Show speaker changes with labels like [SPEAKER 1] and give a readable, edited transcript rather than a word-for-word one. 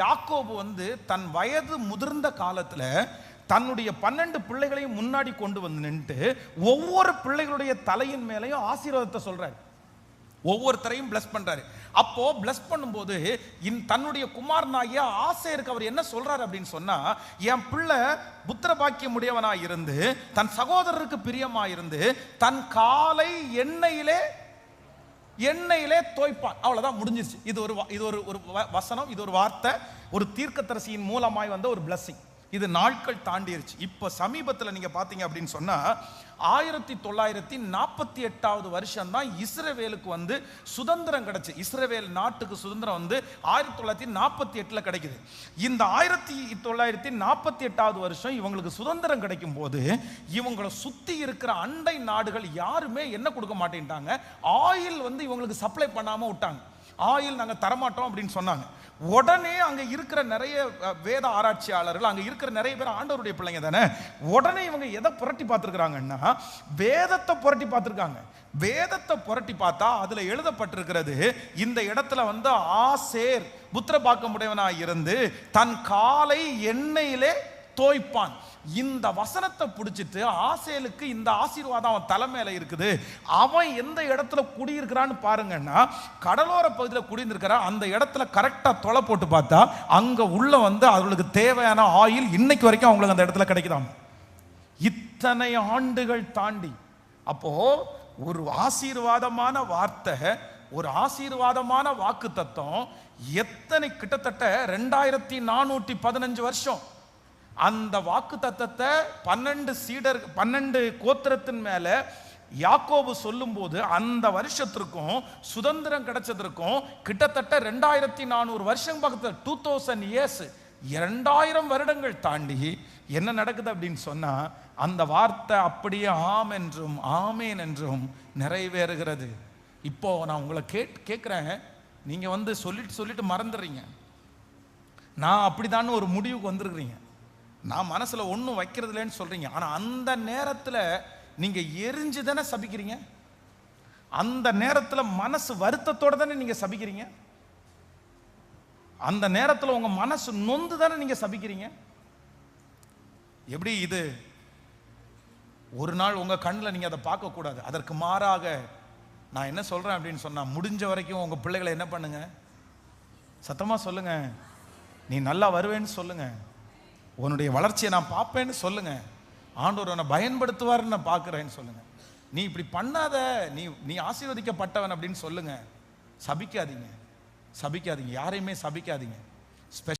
[SPEAKER 1] யாக்கோபு தன் வயது முதிர்ந்த காலத்துல தன்னுடைய 12 பிள்ளைகளையும் முன்னாடி கொண்டு வந்து நின்று ஒவ்வொரு பிள்ளைகளுடைய தலையின் மேலையும் ஆசீர்வாதத்தை சொல்றாரு. ஒவ்வொருத்தரையும் பிளஸ் பண்றாரு. அப்போ பிளஸ் பண்ணும்போது தன்னுடைய குமாரனாகிய ஆசேருக்கு அவர் என்ன சொல்றாரு அப்படின்னு சொன்னா, என் பிள்ளை புத்திர பாக்கியம் உடையவனா இருந்து தன் சகோதரருக்கு பிரியமா இருந்து தன் காலை எண்ணெயிலே தோய்ப்பான். அவ்வளவுதான், முடிஞ்சிருச்சு. இது ஒரு வசனம், இது ஒரு வார்த்தை, ஒரு தீர்க்கதரிசியின் மூலமாய் வந்த ஒரு பிளஸிங். இது நாட்கள் தாண்டிருச்சு. இப்ப சமீபத்தில் நீங்க பாத்தீங்க அப்படின்னு சொன்னா 1948வது வருஷம் தான் இஸ்ரவேலுக்கு சுதந்திரம் கிடைச்சு. இஸ்ரவேல் நாட்டுக்கு சுதந்திரம் 1948 கிடைக்குது. இந்த 1948வது வருஷம் இவங்களுக்கு சுதந்திரம் கிடைக்கும் போது இவங்களை சுத்தி இருக்கிற அண்டை நாடுகள் யாருமே என்ன கொடுக்க மாட்டேன்ட்டாங்க, ஆயில் இவங்களுக்கு சப்ளை பண்ணாம விட்டாங்க. ஆயில் நாங்க தரமாட்டோம் அப்படின்னு சொன்னாங்க. உடனே அங்க இருக்கிற நிறைய வேத ஆராய்ச்சியாளர்கள், அங்க இருக்கிற நிறைய பேர் ஆண்டவருடைய பிள்ளைங்க தானே, உடனே இவங்க எதை புரட்டி பார்த்திருக்கிறாங்கன்னா வேதத்தை புரட்டி பார்த்திருக்காங்க. வேதத்தை புரட்டி பார்த்தா அதுல எழுதப்பட்டிருக்கிறது, இந்த இடத்துல ஆசேர் புத்திர பாக்கமுடையவனாய் இருந்து தன் காலை எண்ணெயிலே தோய்ப்பான். இந்த வசனத்தை பிடிச்சிட்டு ஆசேலுக்கு இந்த ஆசீர்வாதம் அவன் தலைமையில இருக்குது. அவன் எந்த இடத்துல குடியிருக்கிறான்னு பாருங்கன்னா கடலோர பகுதியில் குடியிருக்கிறான். அந்த இடத்துல கரெக்டா தொலை போட்டு பார்த்தா அங்க உள்ள அவர்களுக்கு தேவையான ஆயில் இன்னைக்கு வரைக்கும் அவங்களுக்கு அந்த இடத்துல கிடைக்குதாம். இத்தனை ஆண்டுகள் தாண்டி அப்போ ஒரு ஆசீர்வாதமான வார்த்தை, ஒரு ஆசீர்வாதமான வாக்கு தத்துவம் எத்தனை, கிட்டத்தட்ட 2415 வருஷம் அந்த வாக்கு தத்தத்தை 12 கோத்திரத்தின் மேல யாக்கோபு சொல்லும் போது அந்த வருஷத்திற்கும் சுதந்திரம் கிடைச்சதற்கும் கிட்டத்தட்ட 2400 வருஷம் பக்கத்துல 2000 இயர்ஸ், 2000 வருடங்கள் தாண்டி என்ன நடக்குது அப்படின்னு சொன்னா அந்த வார்த்தை அப்படியே ஆம் என்றும் ஆமேன் என்றும் நிறைவேறுகிறது. இப்போ நான் உங்களை கேட்கிறேன், நீங்க சொல்லிட்டு மறந்துடுறீங்க. நான் அப்படிதான் ஒரு முடிவுக்கு வந்திருக்கிறீங்க. நான் மனசுல ஒன்றும் வைக்கிறது இல்லைன்னு சொல்றீங்க. ஆனா அந்த நேரத்தில் நீங்க எரிஞ்சு தானே சபிக்கிறீங்க. அந்த நேரத்தில் மனசு வருத்தத்தோட தானே நீங்க சபிக்கிறீங்க. அந்த நேரத்தில் உங்க மனசு நொந்து தானே நீங்க சபிக்கிறீங்க. எப்படி இது ஒரு நாள் உங்க கண்ணில் நீங்க அதை பார்க்க கூடாது. அதற்கு மாறாக நான் என்ன சொல்றேன் அப்படின்னு சொன்னா, முடிஞ்ச வரைக்கும் உங்க பிள்ளைகளை என்ன பண்ணுங்க, சத்தமா சொல்லுங்க, நீ நல்லா வருவேன்னு சொல்லுங்க, உன்னுடைய வளர்ச்சியை நான் பார்ப்பேன்னு சொல்லுங்க, ஆண்டவர் உன்னை பயன்படுத்துவார்னு நான் பார்க்கிறேன்னு சொல்லுங்க. நீ இப்படி பண்ணாத, நீ ஆசீர்வதிக்கப்பட்டவன் அப்படின்னு சொல்லுங்க. சபிக்காதீங்க, யாரையுமே சபிக்காதீங்க.